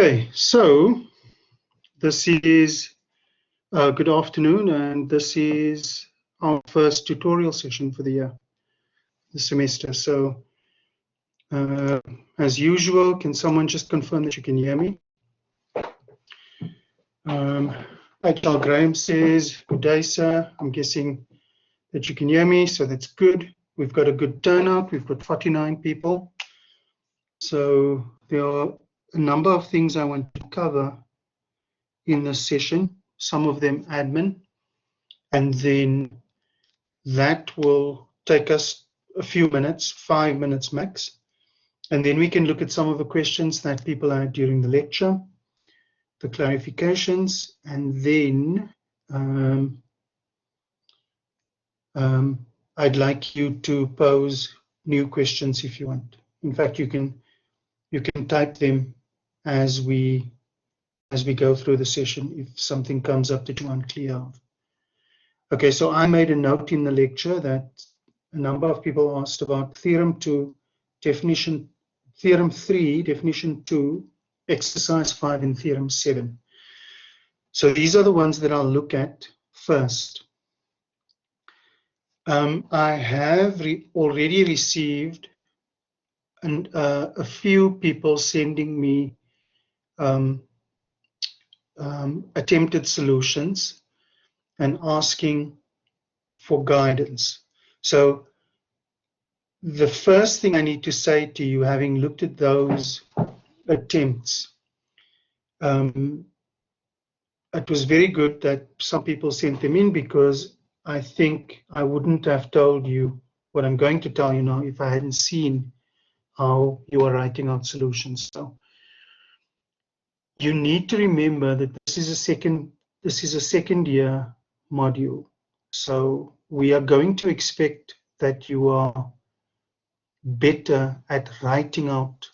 Okay, so this is good afternoon, and this is our first tutorial session for the year, the semester. So as usual, can someone just confirm that you can hear me? HR Graham says, good day, sir. I'm guessing that you can hear me, so that's good. We've got a good turnout. We've got 49 people. So there are a number of things I want to cover in this session, some of them admin, and then that will take us a few minutes, 5 minutes max, and then we can look at some of the questions that people had during the lecture, the clarifications, and then I'd like you to pose new questions if you want. In fact, you can type them as we go through the session if something comes up that you aren't clear of. Okay, so I made a note in the lecture that a number of people asked about Theorem 3, Definition 2, Exercise 5, and Theorem 7. So these are the ones that I'll look at first. I have already received a few people sending me attempted solutions and asking for guidance. So the first thing I need to say to you, having looked at those attempts, it was very good that some people sent them in, because I think I wouldn't have told you what I'm going to tell you now if I hadn't seen how you are writing out solutions. So you need to remember that this is a second year module. So we are going to expect that you are better at writing out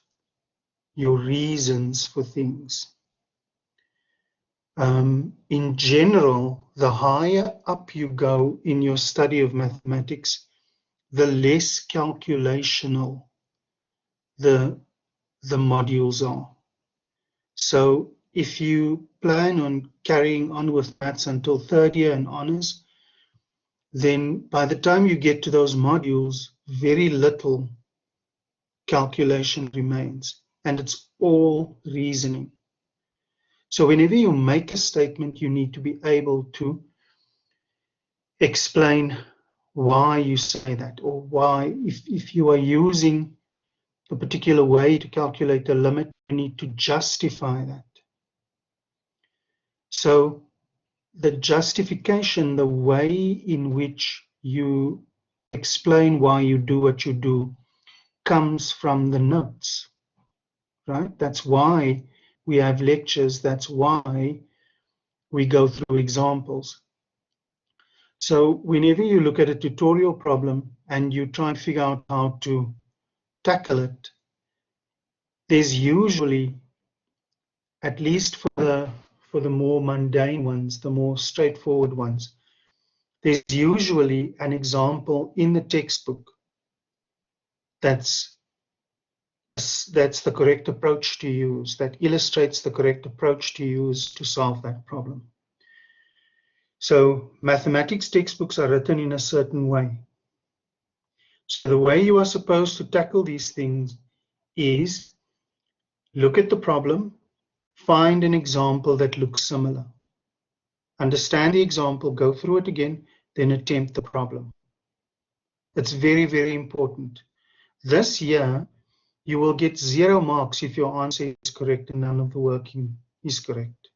your reasons for things. In general, the higher up you go in your study of mathematics, the less calculational the modules are. So if you plan on carrying on with maths until third year and honors, then by the time you get to those modules, very little calculation remains, and it's all reasoning. So whenever you make a statement, you need to be able to explain why you say that, or why, if you are using a particular way to calculate a limit, you need to justify that. So the justification, the way in which you explain why you do what you do, comes from the notes, right? That's why we have lectures. That's why we go through examples. So whenever you look at a tutorial problem and you try and figure out how to tackle it, there's usually, at least for the more mundane ones, the more straightforward ones, there's usually an example in the textbook that's the correct approach to use, that illustrates the correct approach to use to solve that problem. So mathematics textbooks are written in a certain way. So the way you are supposed to tackle these things is look at the problem, find an example that looks similar. Understand the example, go through it again, then attempt the problem. It's very, very important. This year, you will get 0 marks if your answer is correct and none of the working is correct.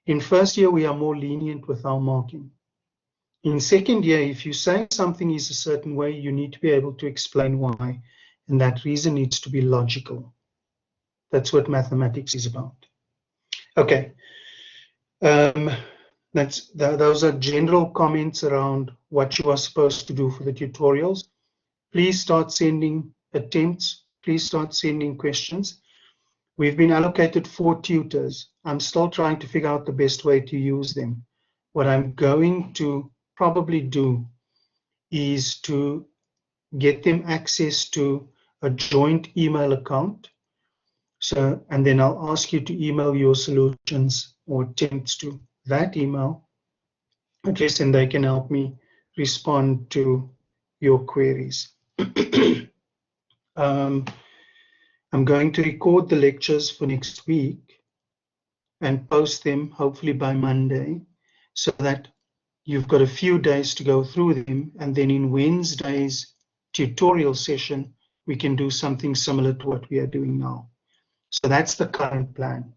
In first year, we are more lenient with our marking. In second year, if you say something is a certain way, you need to be able to explain why, and that reason needs to be logical. That's what mathematics is about. Okay, those are general comments around what you are supposed to do for the tutorials. Please start sending attempts. Please start sending questions. We've been allocated 4 tutors. I'm still trying to figure out the best way to use them. What I'm going to probably do is to get them access to a joint email account So, and then I'll ask you to email your solutions or attempts to that email address, and they can help me respond to your queries. I'm going to record the lectures for next week and post them hopefully by Monday, so that you've got a few days to go through them, and then in Wednesday's tutorial session, we can do something similar to what we are doing now. So that's the current plan.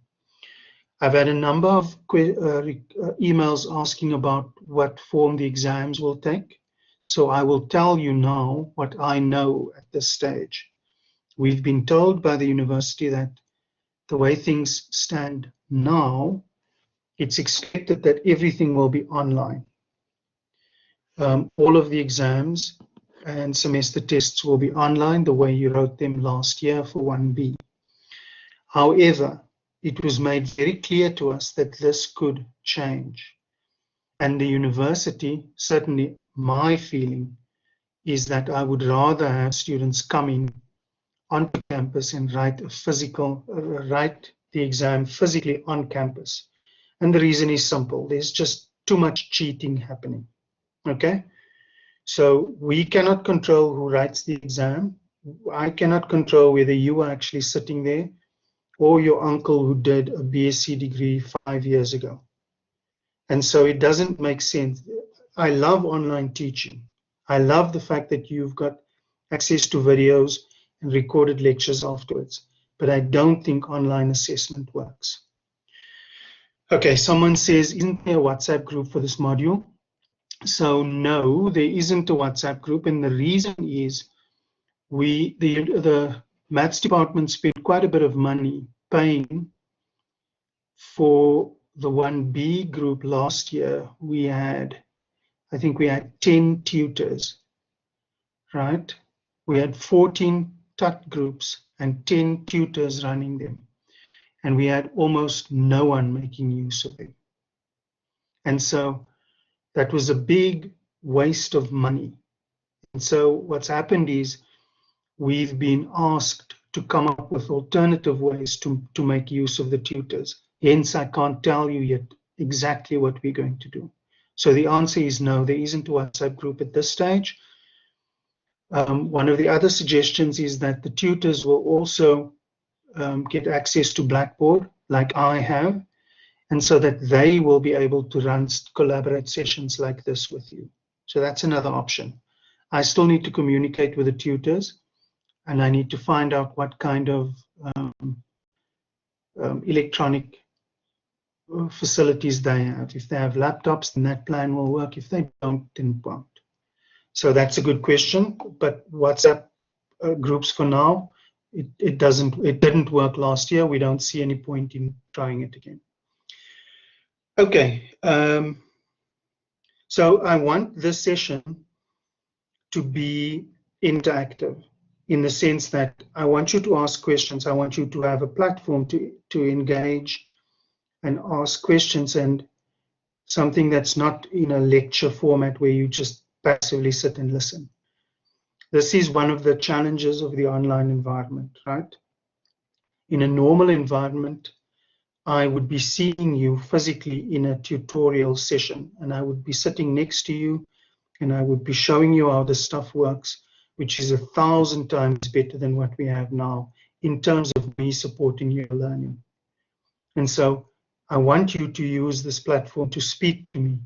I've had a number of emails asking about what form the exams will take. So I will tell you now what I know at this stage. We've been told by the university that the way things stand now, it's expected that everything will be online. All of the exams and semester tests will be online the way you wrote them last year for 1B. However, it was made very clear to us that this could change. And the university, certainly my feeling, is that I would rather have students come in onto campus and write the exam physically on campus. And the reason is simple. There's just too much cheating happening. Okay? So we cannot control who writes the exam. I cannot control whether you are actually sitting there or your uncle who did a BSc degree 5 years ago. And so it doesn't make sense. I love online teaching. I love the fact that you've got access to videos and recorded lectures afterwards, but I don't think online assessment works. Okay, someone says, isn't there a WhatsApp group for this module? So no, there isn't a WhatsApp group, and the reason is the maths department spent quite a bit of money paying for the 1B group last year. I think we had 10 tutors, right? We had 14 tut groups and 10 tutors running them. And we had almost no one making use of them. And so that was a big waste of money. And so what's happened is we've been asked to come up with alternative ways to make use of the tutors. Hence, I can't tell you yet exactly what we're going to do. So the answer is no, there isn't a WhatsApp group at this stage. One of the other suggestions is that the tutors will also get access to Blackboard, like I have, and so that they will be able to run collaborate sessions like this with you. So that's another option. I still need to communicate with the tutors, and I need to find out what kind of electronic facilities they have. If they have laptops, then that plan will work. If they don't, then it won't. So that's a good question, but WhatsApp groups for now, it didn't work last year. We don't see any point in trying it again. Okay, so I want this session to be interactive in the sense that I want you to ask questions. I want you to have a platform to engage and ask questions, and something that's not in a lecture format where you just passively sit and listen. This is one of the challenges of the online environment, right? In a normal environment, I would be seeing you physically in a tutorial session, and I would be sitting next to you, and I would be showing you how this stuff works, which is 1,000 times better than what we have now in terms of me supporting your learning. And so I want you to use this platform to speak to me.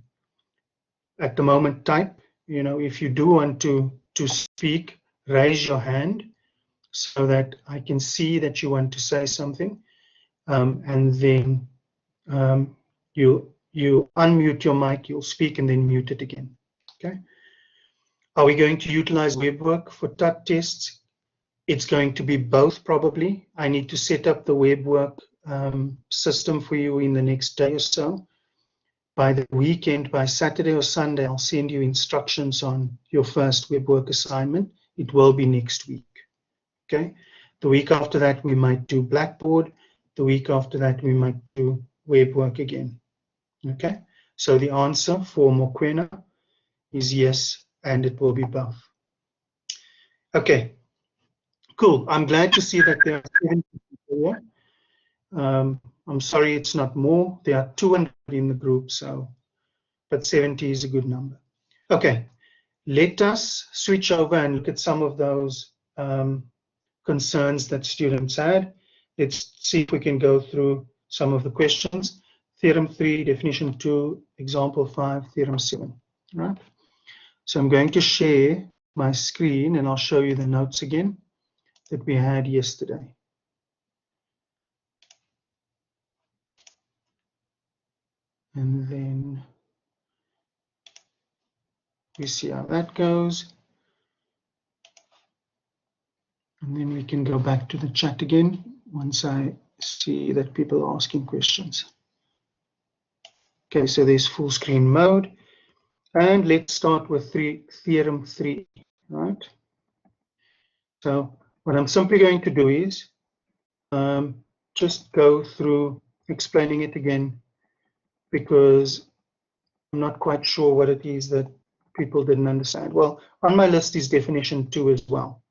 At the moment, type, if you do want to speak, raise your hand so that I can see that you want to say something. And then you unmute your mic, you'll speak, and then mute it again. Okay. Are we going to utilize WebWork for TUT tests? It's going to be both, probably. I need to set up the WebWork system for you in the next day or so. By the weekend, by Saturday or Sunday, I'll send you instructions on your first WebWork assignment. It will be next week. Okay. The week after that, we might do Blackboard. The week after that, we might do WebWork again. Okay. So the answer for Mokwena is yes, and it will be both. Okay. Cool. I'm glad to see that there are 7 people Yeah. I'm sorry it's not more. There are 200 in the group, so, but 70 is a good number. Okay, let us switch over and look at some of those concerns that students had. Let's see if we can go through some of the questions. Theorem 3, definition 2, example 5, theorem 7. Right? So I'm going to share my screen and I'll show you the notes again that we had yesterday. And then we see how that goes. And then we can go back to the chat again once I see that people are asking questions. Okay, so there's full screen mode. And let's start with theorem 3, right? So what I'm simply going to do is just go through explaining it again, because I'm not quite sure what it is that people didn't understand. Well, on my list is definition 2 as well.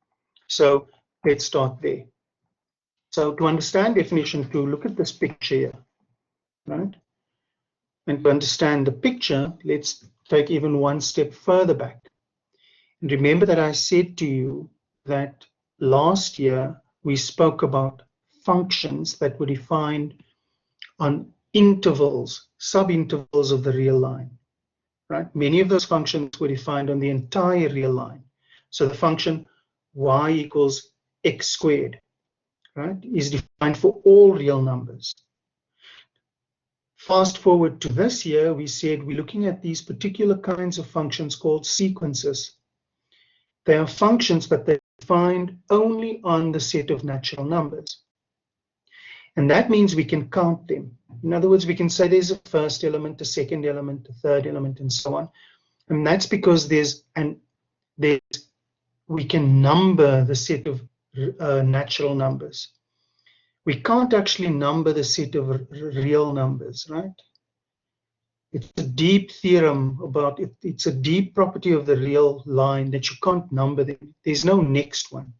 So let's start there. So to understand definition 2, look at this picture here, right? And to understand the picture, let's take even one step further back. And remember that I said to you that last year we spoke about functions that were defined on intervals, subintervals of the real line, right? Many of those functions were defined on the entire real line. So the function y equals x squared, right, is defined for all real numbers. Fast forward to this year, we said we're looking at these particular kinds of functions called sequences. They are functions, but they're defined only on the set of natural numbers. And that means we can count them. In other words, we can say there's a first element, a second element, a third element, and so on. And that's because we can number the set of natural numbers. We can't actually number the set of real numbers, right? It's a deep theorem about it. It's a deep property of the real line that you can't number them. There's no next one.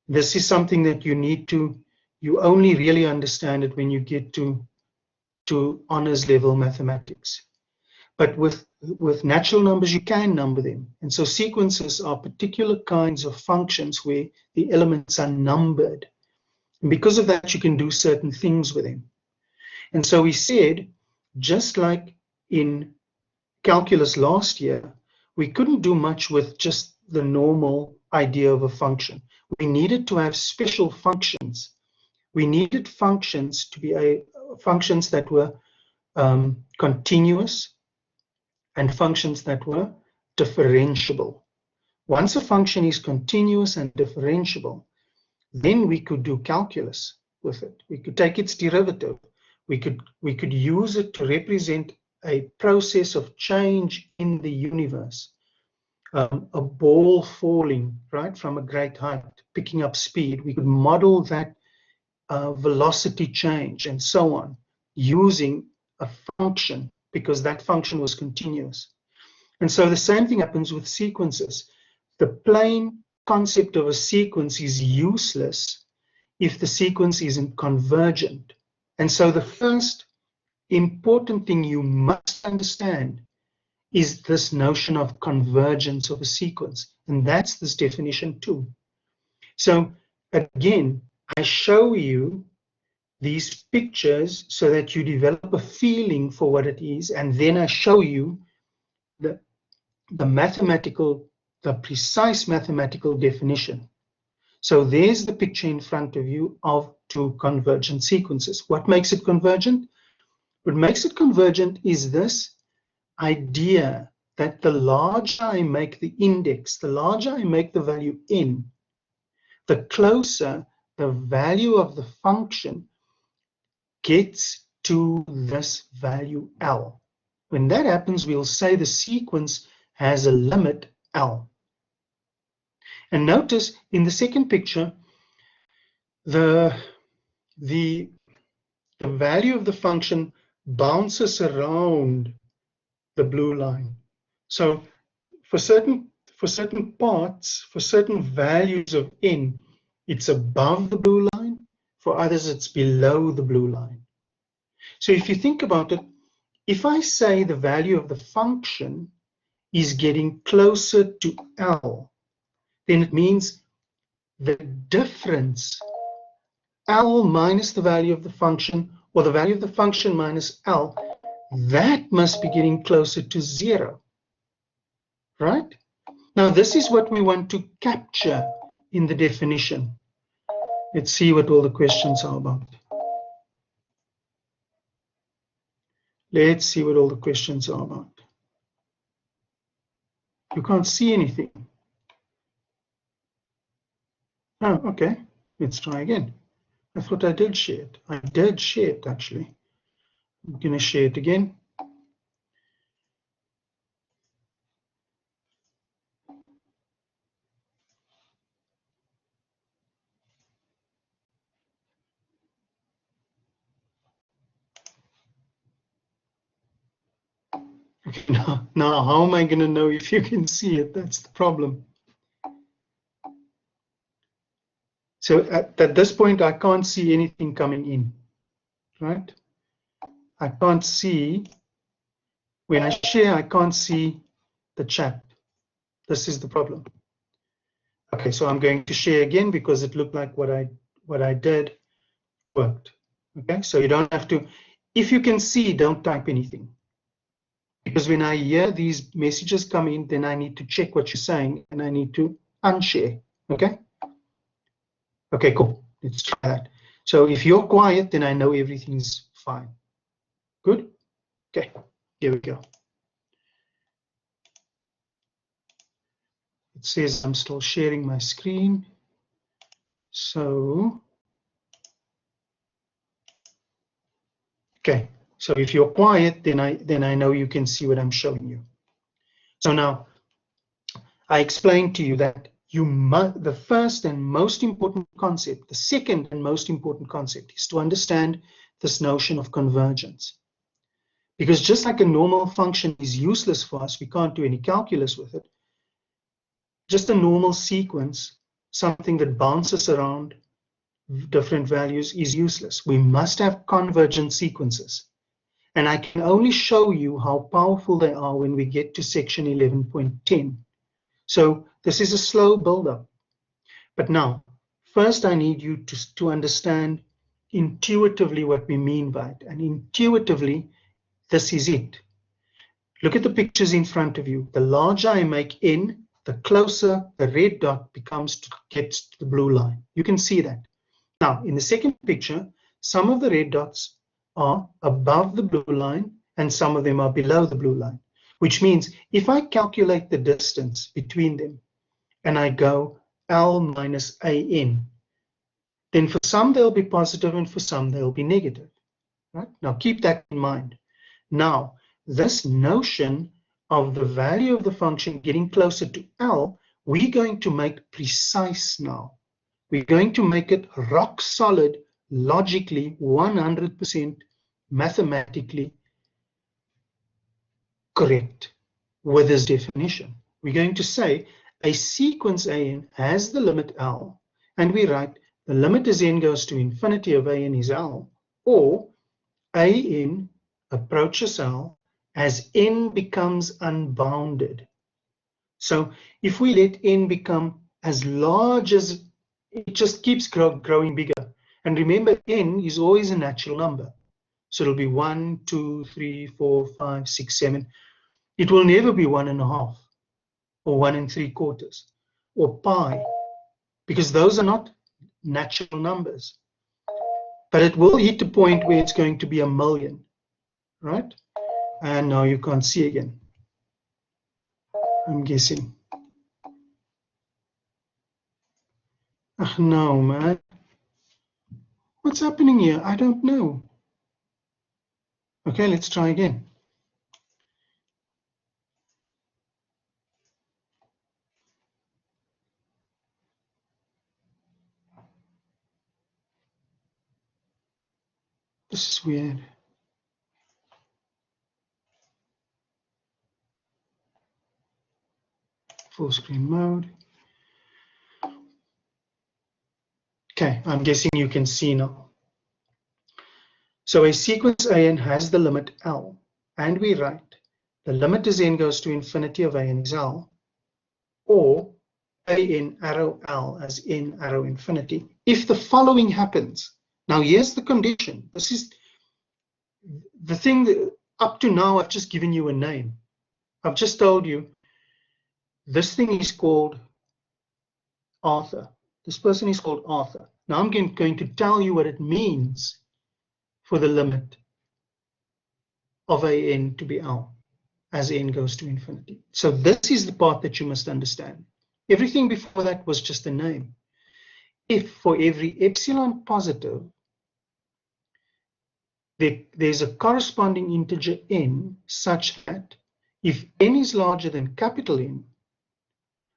This is something that you only really understand it when you get to honors level mathematics. But with natural numbers, you can number them. And so sequences are particular kinds of functions where the elements are numbered. And because of that, you can do certain things with them. And so we said, just like in calculus last year, we couldn't do much with just the normal idea of a function. We needed to have special functions. We needed functions to be functions that were continuous and functions that were differentiable. Once a function is continuous and differentiable, then we could do calculus with it. We could take its derivative. We could use it to represent a process of change in the universe. A ball falling, right, from a great height, picking up speed. We could model that velocity change and so on using a function, because that function was continuous. And so the same thing happens with sequences. The plain concept of a sequence is useless if the sequence isn't convergent. And so the first important thing you must understand is this notion of convergence of a sequence. And that's this definition 2. So again, I show you these pictures so that you develop a feeling for what it is, and then I show you the precise mathematical definition. So there's the picture in front of you of 2 convergent sequences. What makes it convergent? What makes it convergent is this idea that the larger I make the index, the larger I make the value n, the closer the value of the function gets to this value L. When that happens, we'll say the sequence has a limit L. And notice in the second picture, the value of the function bounces around the blue line. So for certain parts, for certain values of n, it's above the blue line. For others, it's below the blue line. So if you think about it, if I say the value of the function is getting closer to L, then it means the difference, L minus the value of the function, or the value of the function minus L, that must be getting closer to 0, right? Now, this is what we want to capture in the definition. Let's see what all the questions are about. Let's see what all the questions are about. You can't see anything. Oh, okay. Let's try again. I thought I did share it. I did share it, actually. I'm going to share it again. Okay, now how am I going to know if you can see it? That's the problem. So at this point, I can't see anything coming in, right? I can't see, when I share, I can't see the chat. This is the problem. Okay, so I'm going to share again because it looked like what I did worked. Okay, so you don't have to, if you can see, don't type anything. Because when I hear these messages come in, then I need to check what you're saying and I need to unshare. Okay? Okay, cool. Let's try that. So if you're quiet, then I know everything's fine. Good? Okay, here we go. It says I'm still sharing my screen. So, okay. So if you're quiet, then I know you can see what I'm showing you. So now I explained to you that the first and most important concept, the second and most important concept is to understand this notion of convergence. Because just like a normal function is useless for us, we can't do any calculus with it. Just a normal sequence, something that bounces around different values, is useless. We must have convergent sequences. And I can only show you how powerful they are when we get to section 11.10. So this is a slow build-up. But now, first I need you to understand intuitively what we mean by it. And intuitively, this is it. Look at the pictures in front of you. The larger I make n, the closer the red dot becomes to get to the blue line. You can see that. Now, in the second picture, some of the red dots are above the blue line and some of them are below the blue line, which means if I calculate the distance between them and I go L minus AN, then for some they'll be positive and for some they'll be negative. Right? Now keep that in mind. Now, this notion of the value of the function getting closer to L, we're going to make precise now. We're going to make it rock solid, logically, 100% mathematically correct with this definition. We're going to say a sequence AN has the limit L, and we write the limit as n goes to infinity of AN is L, or AN approaches L as n becomes unbounded. So if we let n become as large as it just keeps growing bigger. And remember, n is always a natural number. So it'll be 1, 2, 3, 4, 5, 6, 7. It will never be 1.5 or 1 3/4 or pi, because those are not natural numbers. But it will hit a point where it's going to be 1,000,000, right? And now you can't see again, I'm guessing. Oh, no, man. What's happening here? I don't know. Okay, let's try again. This is weird. Full screen mode. Okay, I'm guessing you can see now. So a sequence an has the limit L, and we write the limit as n goes to infinity of an is L, or an arrow L as n arrow infinity, if the following happens. Now here's the condition. This is the thing that up to now I've just given you a name. I've just told you this thing is called Arthur. This person is called Arthur. Now I'm going to tell you what it means for the limit of an to be L as n goes to infinity. So this is the part that you must understand. Everything before that was just a name. If for every epsilon positive, there's a corresponding integer n such that if n is larger than capital N,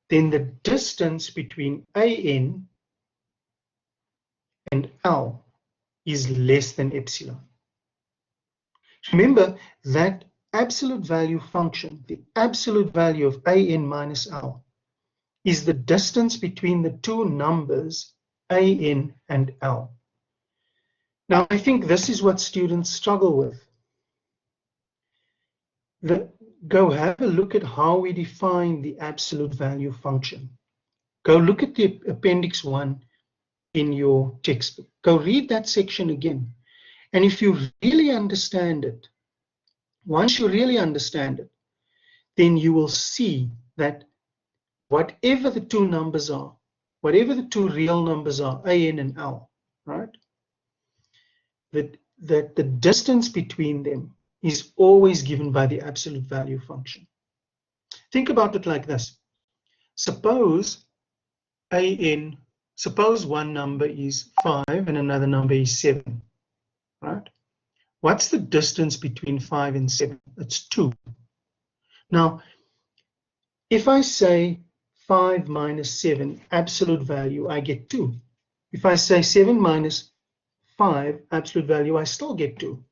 then the distance between an and L is less than epsilon. Remember that absolute value function, the absolute value of an minus L, is the distance between the two numbers an and L. Now, I think this is what students struggle with. Go have a look at how we define the absolute value function. Go look at the Appendix 1 in your textbook. Go read that section again. And if you really understand it, once you really understand it, then you will see that whatever the two numbers are, whatever the two real numbers are, an and L, right? That the distance between them is always given by the absolute value function. Think about it like this. Suppose one number is 5 and another number is 7, right? What's the distance between 5 and 7? It's 2. Now, if I say 5 minus 7, absolute value, I get 2. If I say 7 minus 5, absolute value, I still get 2.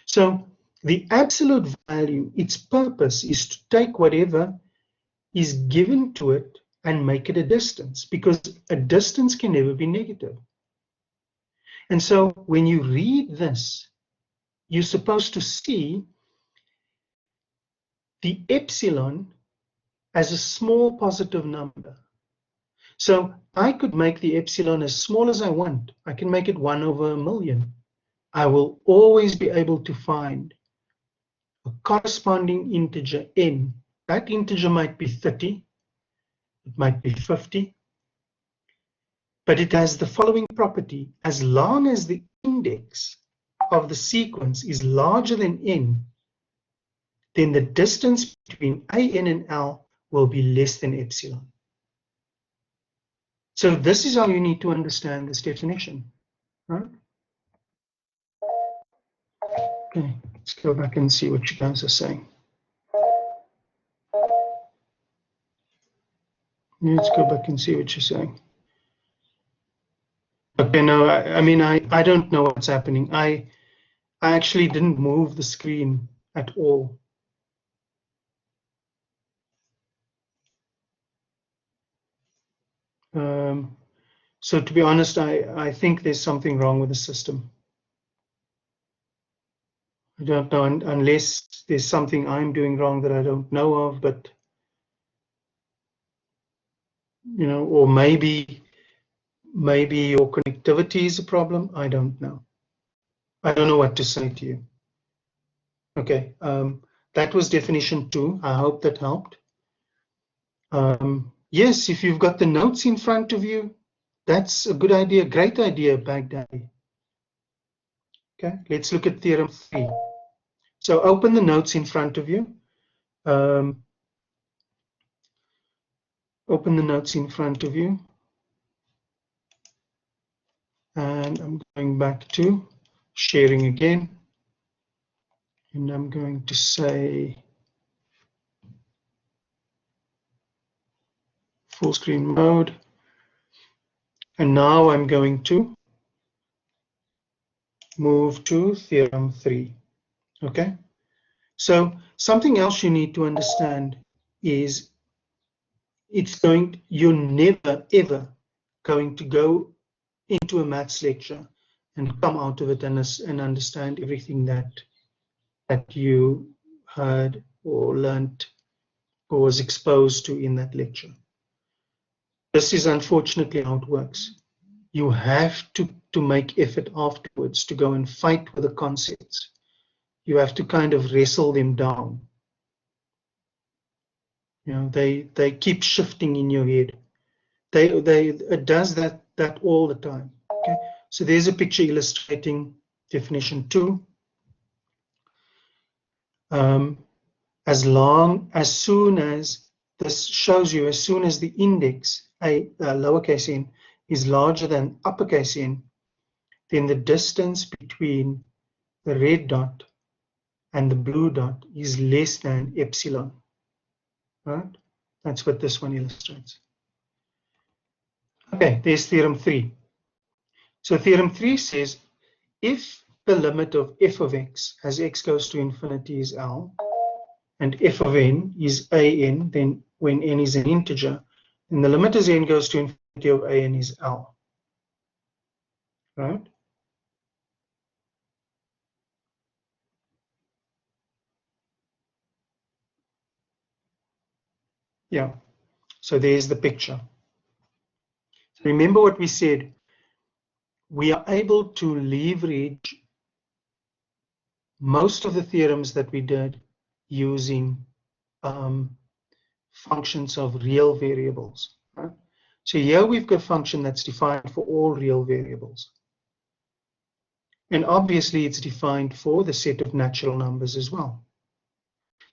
So the absolute value, its purpose is to take whatever is given to it and make it a distance, because a distance can never be negative. And so when you read this, you're supposed to see the epsilon as a small positive number. So I could make the epsilon as small as I want. I can make it 1 over a million. I will always be able to find a corresponding integer n. That integer might be 30, it might be 50, but it has the following property: as long as the index of the sequence is larger than n, then the distance between an and L will be less than epsilon. So this is how you need to understand this definition, right? Okay, let's go back and see what you guys are saying. Let's go back and see what you're saying. Okay, no, I don't know what's happening. I actually didn't move the screen at all. So to be honest, I think there's something wrong with the system. I don't know, unless there's something I'm doing wrong that I don't know of, but, you know, or maybe your connectivity is a problem. I don't know. I don't know what to say to you. Okay, that was definition 2. I hope that helped. Yes, if you've got the notes in front of you, that's a good idea, great idea, Baghdadi. Okay, let's look at theorem 3. So open the notes in front of you. Open the notes in front of you. And I'm going back to sharing again. And I'm going to say full screen mode. And now I'm going to move to theorem 3. Okay? So something else you need to understand is you're never ever going to go into a maths lecture and come out of it and understand everything that you heard or learned or was exposed to in that lecture. This is unfortunately how it works. You have to make effort afterwards to go and fight with the concepts. You have to kind of wrestle them down. You know, they keep shifting in your head. It does that all the time. Okay, so there's a picture illustrating definition 2. As soon as this shows you, as soon as the index lowercase n is larger than uppercase n, then the distance between the red dot and the blue dot is less than epsilon. Right? That's what this one illustrates. Okay, there's theorem 3. So theorem 3 says if the limit of f of x as x goes to infinity is L, and f of n is an, then when n is an integer, then the limit as n goes to infinity of an is L. Right? Yeah. So there's the picture. Remember what we said. We are able to leverage most of the theorems that we did using functions of real variables. Right? So here we've got a function that's defined for all real variables. And obviously it's defined for the set of natural numbers as well.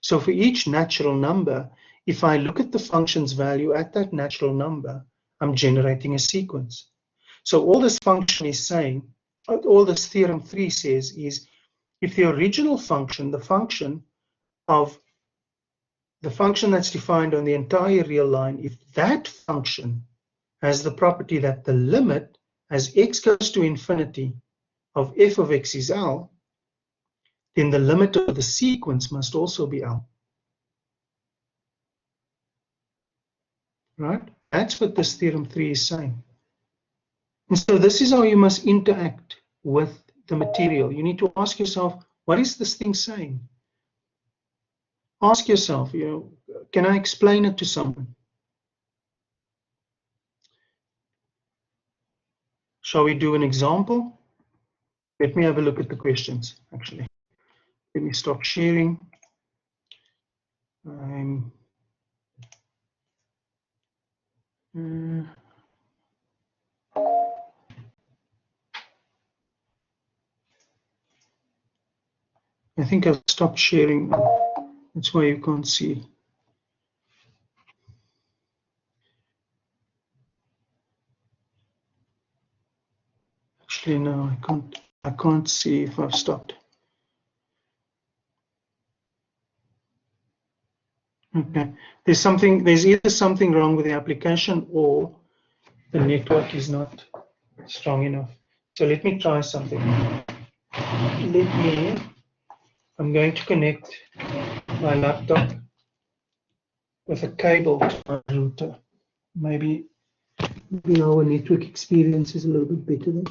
So for each natural number, if I look at the function's value at that natural number, I'm generating a sequence. So all this function is saying, all this theorem 3 says is, if the original function, the function that's defined on the entire real line, if that function has the property that the limit as x goes to infinity of f of x is L, then the limit of the sequence must also be L. Right? That's what this theorem 3 is saying. And so this is how you must interact with the material. You need to ask yourself, what is this thing saying? Ask yourself, can I explain it to someone? Shall we do an example? Let me have a look at the questions, actually. Let me stop sharing. I think I've stopped sharing. That's why you can't see. Actually, no, I can't see if I've stopped. Okay. There's either something wrong with the application or the network is not strong enough. So let me try something. I'm going to connect my laptop with a cable to my router. Maybe our network experience is a little bit better then.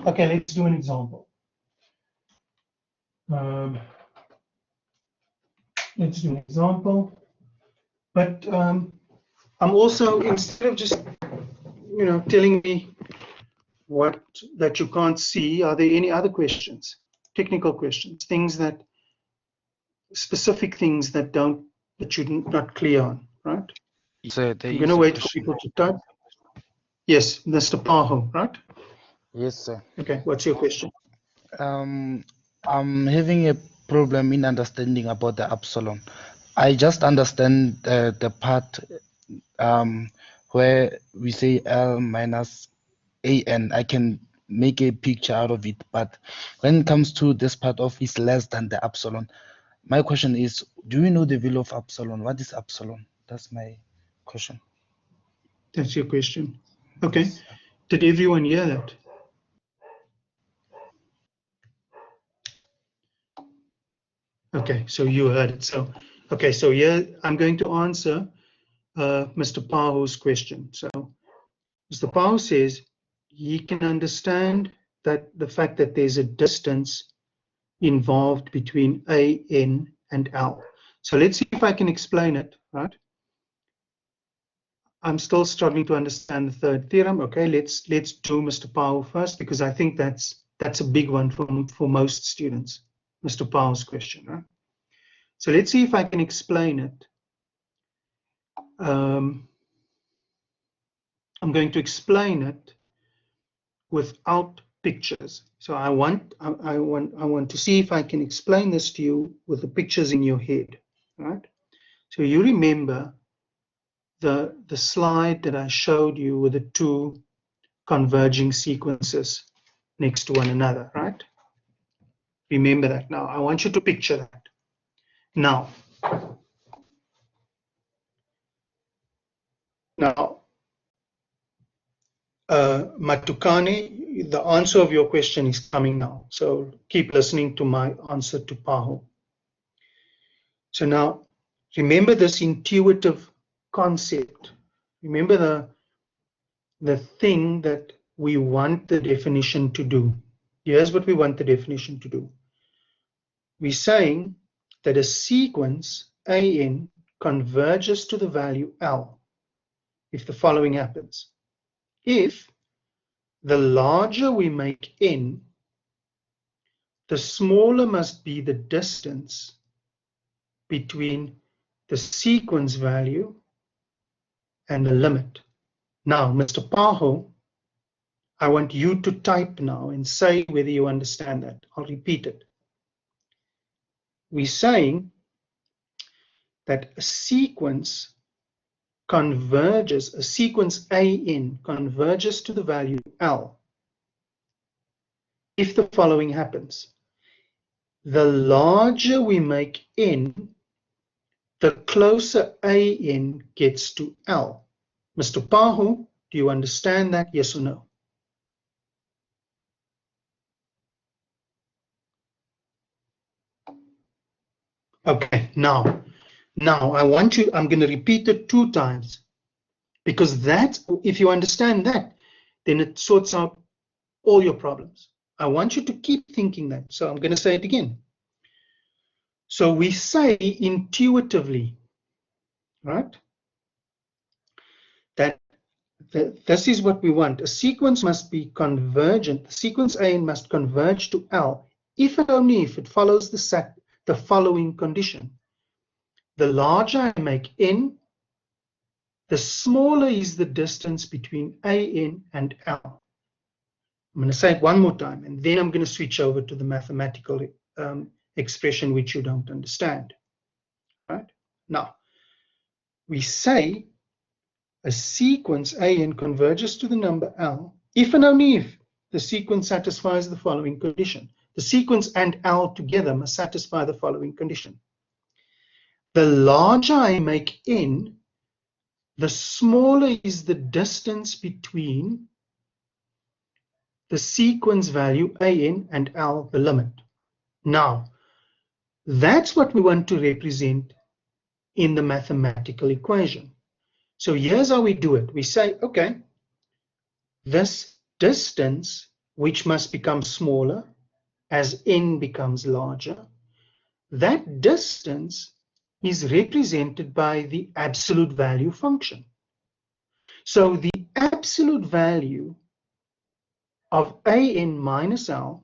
Okay, let's do an example. Let's do an example. But I'm also, instead of just telling me what that you can't see, are there any other questions, technical questions, specific things that you're not clear on, right? Sir, I'm going to wait for people to type. Yes, Mr. Paho, right? Yes, sir. Okay, what's your question? I'm having a problem in understanding about the epsilon. I just understand the part where we say L minus AN. I can make a picture out of it, but when it comes to this part of is less than the epsilon, my question is, do you know the value of epsilon? What is epsilon? That's my question. That's your question. Okay. Yes. Did everyone hear that? Okay, so you heard it. So, okay, so here I'm going to answer Mr. Paho's question. So Mr. Pao says he can understand that the fact that there's a distance involved between A, N, and L. So let's see if I can explain it, right? I'm still struggling to understand the third theorem. Okay, let's do Mr. Pao first, because I think that's a big one for most students, Mr. Pao's question, right? So let's see if I can explain it. I'm going to explain it without pictures. So I want to see if I can explain this to you with the pictures in your head, right? So you remember the slide that I showed you with the two converging sequences next to one another, right? Remember that. Now I want you to picture that. Now Matukane, the answer of your question is coming now. So keep listening to my answer to Paho. So now remember this intuitive concept. Remember the thing that we want the definition to do. Here's what we want the definition to do. We're saying that a sequence AN converges to the value L if the following happens. If the larger we make N, the smaller must be the distance between the sequence value and the limit. Now, Mr. Paho, I want you to type now and say whether you understand that. I'll repeat it. We're saying that a sequence converges, a sequence AN converges to the value L if the following happens. The larger we make N, the closer AN gets to L. Mr. Pahu, do you understand that? Yes or no? Okay, now I'm going to repeat it 2 times, because that, if you understand that, then it sorts out all your problems. I want you to keep thinking that. So I'm going to say it again. So we say intuitively, right, that this is what we want. A sequence must be convergent. The sequence AN must converge to L if and only if it follows the following condition. The larger I make N, the smaller is the distance between AN and L. I'm going to say it one more time, and then I'm going to switch over to the mathematical expression which you don't understand. Right? Now, we say a sequence AN converges to the number L if and only if the sequence satisfies the following condition. The sequence and L together must satisfy the following condition. The larger I make N, the smaller is the distance between the sequence value AN and L, the limit. Now, that's what we want to represent in the mathematical equation. So here's how we do it. We say, okay, this distance, which must become smaller as N becomes larger, that distance is represented by the absolute value function. So the absolute value of AN minus L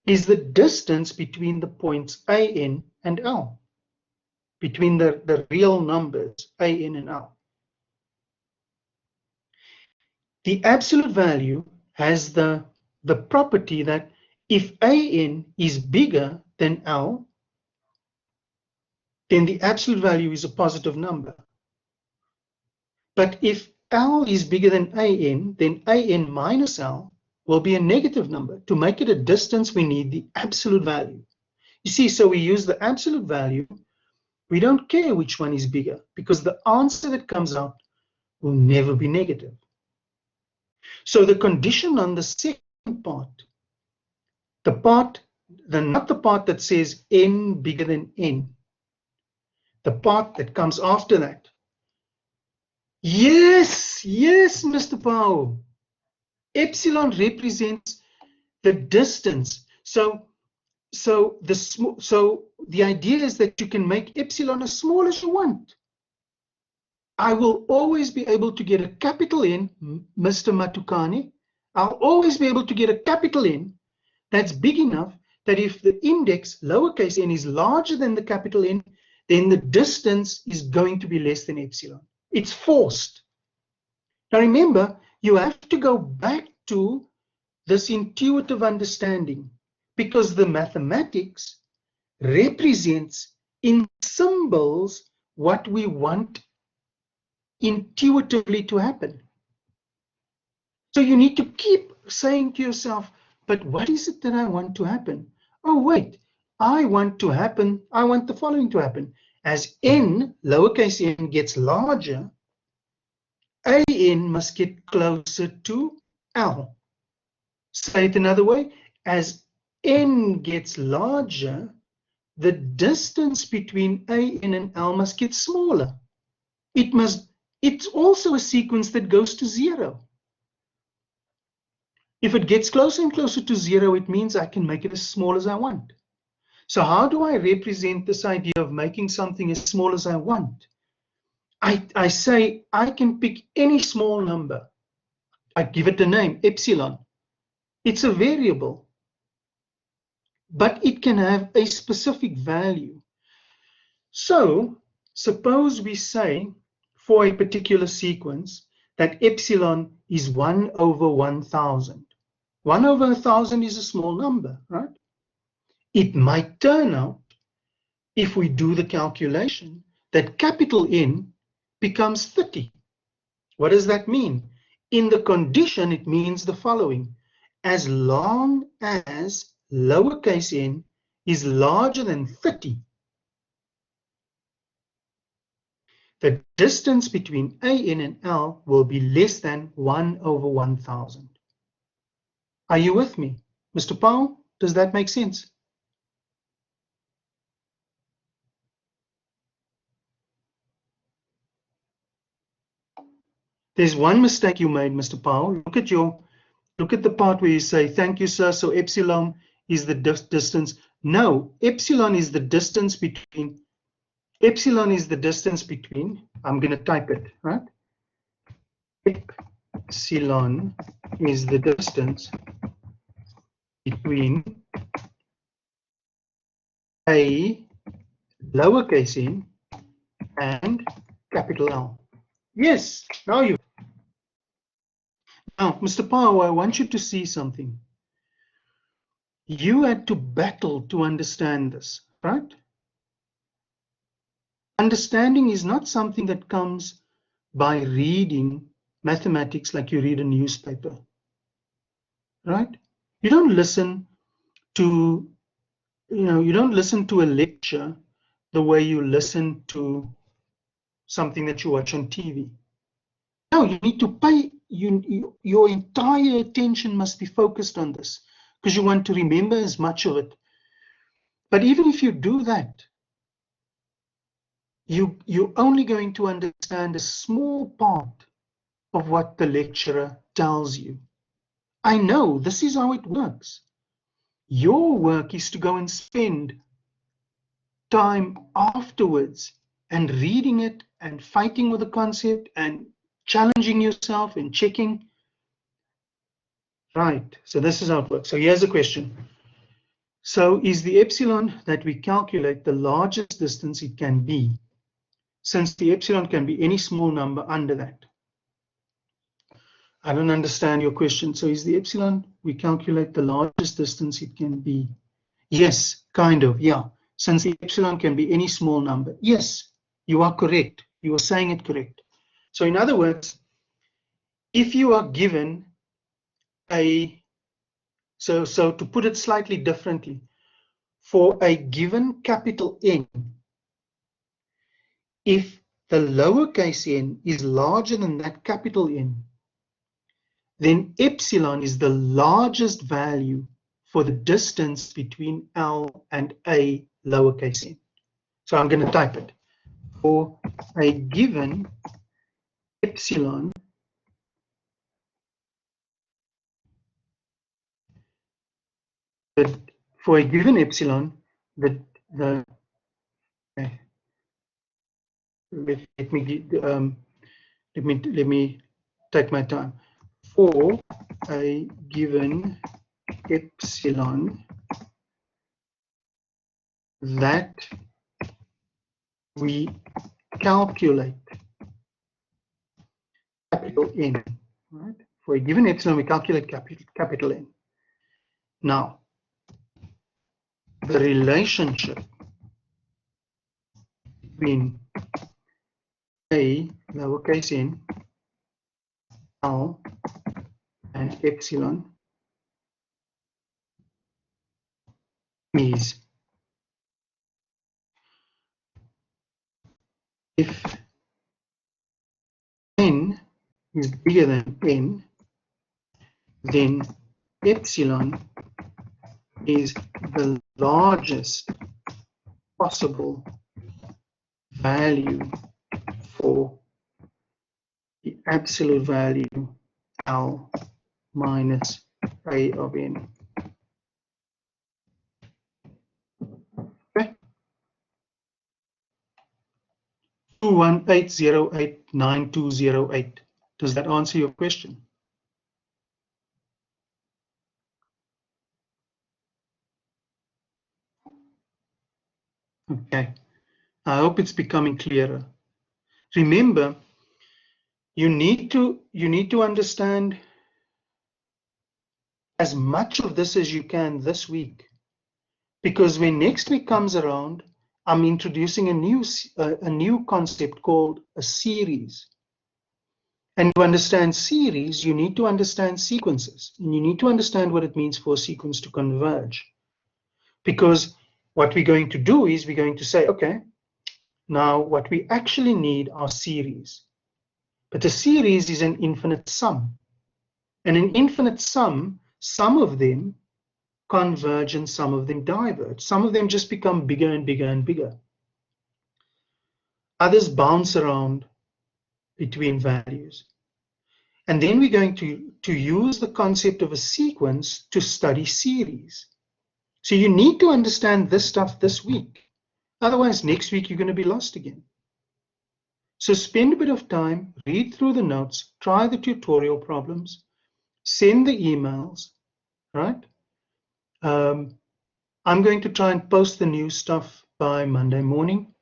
is the distance between the points AN and L, between the real numbers AN and L. The absolute value has the property that if AN is bigger than L, then the absolute value is a positive number. But if L is bigger than AN, then AN minus L will be a negative number. To make it a distance, we need the absolute value. You see, so we use the absolute value. We don't care which one is bigger, because the answer that comes out will never be negative. So the condition on the second part, not the part that says N bigger than N, the part that comes after that, Yes, yes, Mr. Powell. Epsilon represents the distance. So the idea is that you can make epsilon as small as you want. I will always be able to get a capital N, Mr. Matukani. I'll always be able to get a capital N that's big enough that if the index, lowercase n, is larger than the capital N, then the distance is going to be less than epsilon. It's forced. Now remember, you have to go back to this intuitive understanding because the mathematics represents in symbols what we want intuitively to happen. So you need to keep saying to yourself, but what is it that I want to happen? Oh, wait, I want the following to happen. As n, lowercase n, gets larger, an must get closer to L. Say it another way, as n gets larger, the distance between an and L must get smaller. It's also a sequence that goes to 0. If it gets closer and closer to 0, it means I can make it as small as I want. So how do I represent this idea of making something as small as I want? I say I can pick any small number. I give it a name, epsilon. It's a variable, but it can have a specific value. So suppose we say for a particular sequence that epsilon is 1 over 1,000. 1 over 1,000 is a small number, right? It might turn out, if we do the calculation, that capital N becomes 30. What does that mean? In the condition, it means the following. As long as lowercase n is larger than 30, the distance between an and L will be less than 1 over 1,000. Are you with me? Mr. Powell, does that make sense? There's one mistake you made, Mr. Powell. Look at the part where you say, thank you, sir. So epsilon is the distance. No, epsilon is the distance between, I'm going to type it, right? Epsilon is the distance between a lowercase n and capital L. Yes, now, Mr. Powell, I want you to see something. You had to battle to understand this, right? Understanding is not something that comes by reading mathematics like you read a newspaper, right? You don't listen to, you don't listen to a lecture the way you listen to something that you watch on TV. No, you need to pay, your entire attention must be focused on this because you want to remember as much of it. But even if you do that, you're only going to understand a small part of what the lecturer tells you. I know this is how it works. Your work is to go and spend time afterwards and reading it and fighting with the concept and challenging yourself and checking. Right, so this is how it works. So here's a question. So is the epsilon that we calculate the largest distance it can be, since the epsilon can be any small number under that? I don't understand your question. So is the epsilon, we calculate the largest distance it can be? Yes, kind of, yeah. Since the epsilon can be any small number. Yes, you are correct. You are saying it correct. So in other words, if you are given so to put it slightly differently, for a given capital N, if the lowercase n is larger than that capital N, then epsilon is the largest value for the distance between L and a lowercase n. So I'm going to type it. For a given epsilon that for a given epsilon that the okay, let me take my time. For a given epsilon that we calculate capital N, right? For a given epsilon, we calculate capital N. Now, the relationship between a lowercase n, L, and epsilon is if n is bigger than n, then epsilon is the largest possible value for the absolute value L minus A of n. Okay. 218089208. Does that answer your question? Okay. I hope it's becoming clearer. Remember, you need to understand as much of this as you can this week, because when next week comes around, I'm introducing a new concept called a series. And to understand series, you need to understand sequences, and you need to understand what it means for a sequence to converge. Because what we're going to do is we're going to say, okay, now what we actually need are series. But a series is an infinite sum. And an infinite sum, some of them converge and some of them diverge. Some of them just become bigger and bigger and bigger. Others bounce around between values. And then we're going to use the concept of a sequence to study series. So you need to understand this stuff this week. Otherwise, next week, you're going to be lost again. So spend a bit of time, read through the notes, try the tutorial problems, send the emails, right? I'm going to try and post the new stuff by Monday morning,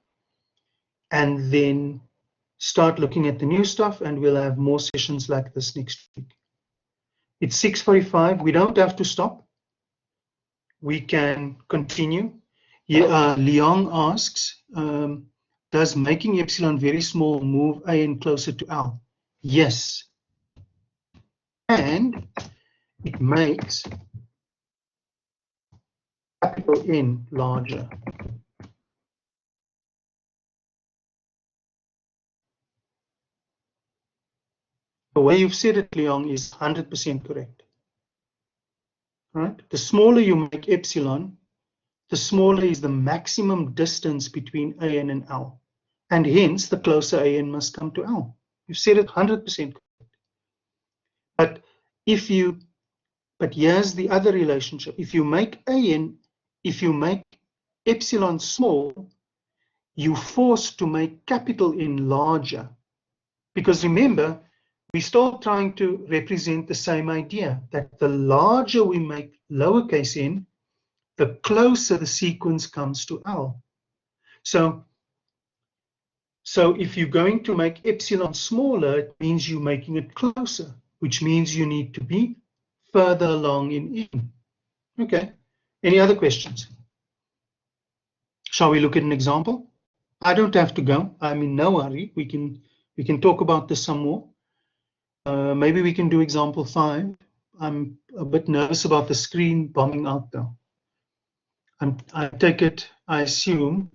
and then start looking at the new stuff, and we'll have more sessions like this next week. It's 6:45. We don't have to stop. We can continue. Yeah, Leong asks, does making epsilon very small move AN closer to L? Yes. And it makes capital N larger. The way you've said it, Leong, is 100% correct. Right? The smaller you make epsilon, the smaller is the maximum distance between AN and L. And hence, the closer AN must come to L. You've said it 100% correct. But here's the other relationship. If you make epsilon small, you're forced to make capital N larger. Because remember, we're still trying to represent the same idea, that the larger we make lowercase n, the closer the sequence comes to L. So if you're going to make epsilon smaller, it means you're making it closer, which means you need to be further along in N. Okay. Any other questions? Shall we look at an example? I don't have to go. I'm in no hurry. We can talk about this some more. Maybe we can do example 5. I'm a bit nervous about the screen bombing out though. I take it, I assume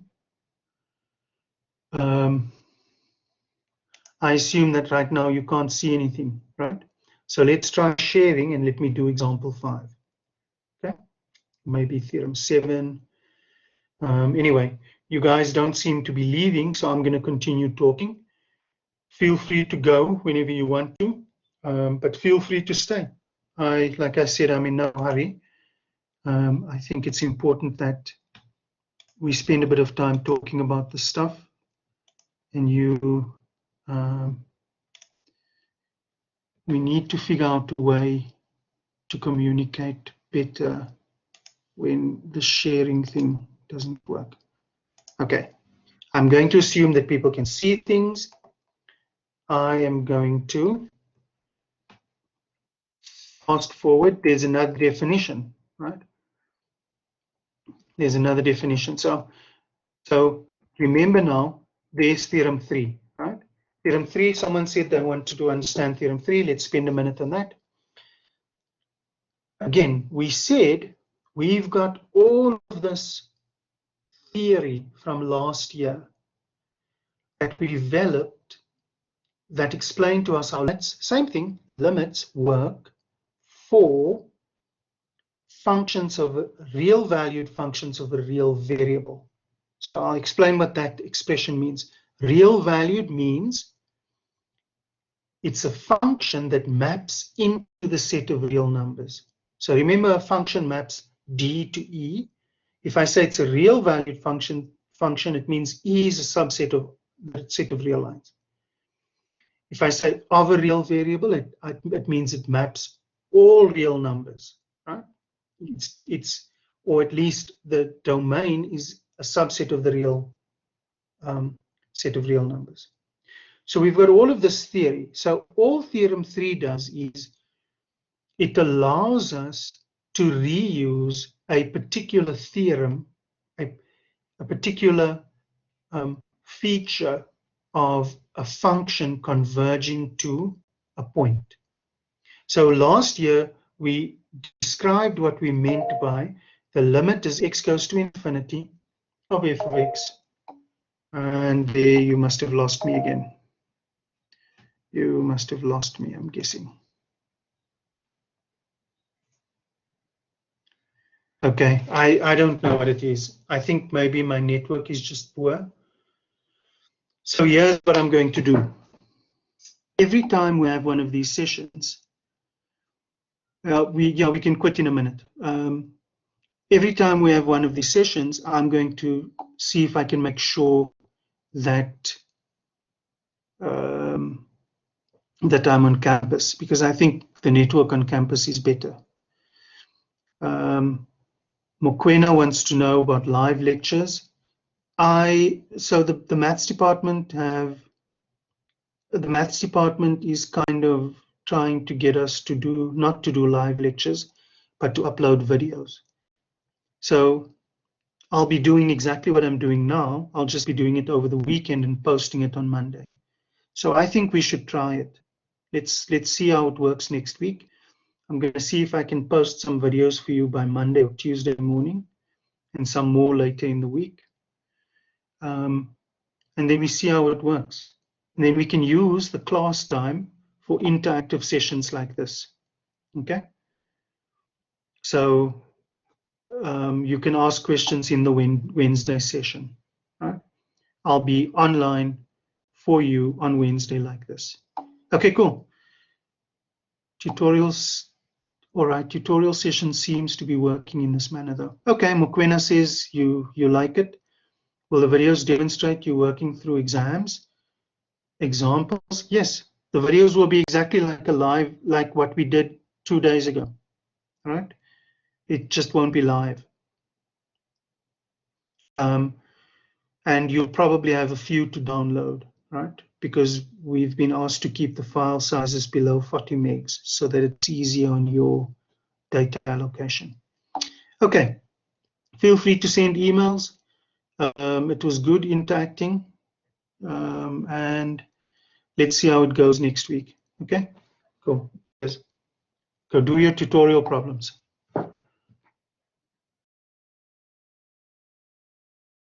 that right now you can't see anything, right? So let's try sharing and let me do example 5. Okay, maybe theorem 7. Anyway, you guys don't seem to be leaving, so I'm going to continue talking. Feel free to go whenever you want to, but feel free to stay. Like I said, I'm in no hurry. I think it's important that we spend a bit of time talking about this stuff, and we need to figure out a way to communicate better when the sharing thing doesn't work. Okay, I'm going to assume that people can see things. I am going to fast forward. There's another definition, right? There's another definition. So remember now, there's theorem 3, right? Theorem 3, someone said they wanted to understand theorem 3. Let's spend a minute on that. Again, we said we've got all of this theory from last year that we developed that explained to us how limits, same thing, limits work for functions of real valued functions of a real variable. So I'll explain what that expression means. Real valued means it's a function that maps into the set of real numbers. So remember, a function maps D to E. If I say it's a real valued function, it means E is a subset of that set of real lines. If I say of a real variable, it means it maps all real numbers, right? Or at least the domain is a subset of the real set of real numbers. So we've got all of this theory. So all theorem 3 does is it allows us to reuse a particular theorem, a particular feature of a function converging to a point. So last year, we described what we meant by the limit as x goes to infinity of f of x. And there you must have lost me again. You must have lost me, I'm guessing. Okay, I don't know what it is. I think maybe my network is just poor. So here's what I'm going to do. Every time we have one of these sessions, we can quit in a minute. Every time we have one of these sessions, I'm going to see if I can make sure that that I'm on campus, because I think the network on campus is better. Mokwena wants to know about live lectures. So the maths department is kind of trying to get us to not to do live lectures, but to upload videos. So I'll be doing exactly what I'm doing now. I'll just be doing it over the weekend and posting it on Monday. So I think we should try it. Let's see how it works next week. I'm going to see if I can post some videos for you by Monday or Tuesday morning, and some more later in the week. And then we see how it works. And then we can use the class time for interactive sessions like this. Okay? So you can ask questions in the Wednesday session. Right? I'll be online for you on Wednesday like this. Okay, cool. Tutorials. All right, tutorial session seems to be working in this manner though. Okay, Mokwena says you like it. Will the videos demonstrate you working through exams? Examples? Yes, the videos will be exactly like what we did 2 days ago. All right, it just won't be live. And you'll probably have a few to download, right? Because we've been asked to keep the file sizes below 40 megs so that it's easier on your data allocation. Okay, feel free to send emails. It was good interacting, and let's see how it goes next week. Okay, cool. Yes. Go do your tutorial problems.